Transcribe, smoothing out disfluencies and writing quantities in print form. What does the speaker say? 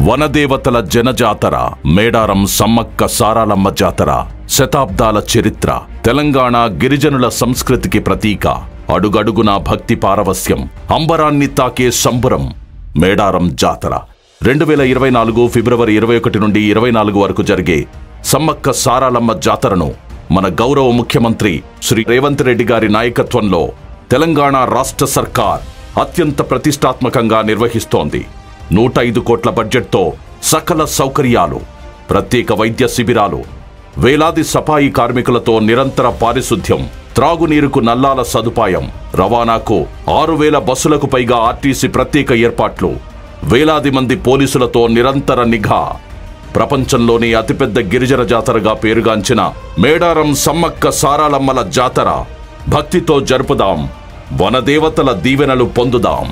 వనదేవతల జనజాతర మేడారం సమ్మక్క సారాలమ్మ జాతర శతాబ్దాల చరిత్ర తెలంగాణ గిరిజనుల సంస్కృతికి ప్రతీక. అడుగడుగునా భక్తి పారవస్యం, అంబరాన్ని తాకే సంబరం. మేడారం జాతర 2024 ఫిబ్రవరి 21 నుండి 24 వరకు జరిగే సమ్మక్క సారాలమ్మ జాతరను మన గౌరవ ముఖ్యమంత్రి శ్రీ రేవంత్ రెడ్డి గారి నాయకత్వంలో తెలంగాణ రాష్ట్ర సర్కార్ అత్యంత ప్రతిష్టాత్మకంగా నిర్వహిస్తోంది. 105 కోట్ల బడ్జెట్తో సకల సౌకర్యాలు, ప్రత్యేక వైద్య శిబిరాలు, వేలాది సఫాయి కార్మికులతో నిరంతర పారిశుద్ధ్యం, త్రాగునీరుకు నల్లాల సదుపాయం, రవాణాకు 6000 బస్సులకు పైగా ఆర్టీసీ ప్రత్యేక ఏర్పాట్లు, వేలాది మంది పోలీసులతో నిరంతర నిఘా. ప్రపంచంలోని అతిపెద్ద గిరిజన జాతరగా పేరుగాంచిన మేడారం సమ్మక్క సారాలమ్మల జాతర భక్తితో జరుపుదాం, వనదేవతల దీవెనలు పొందుదాం.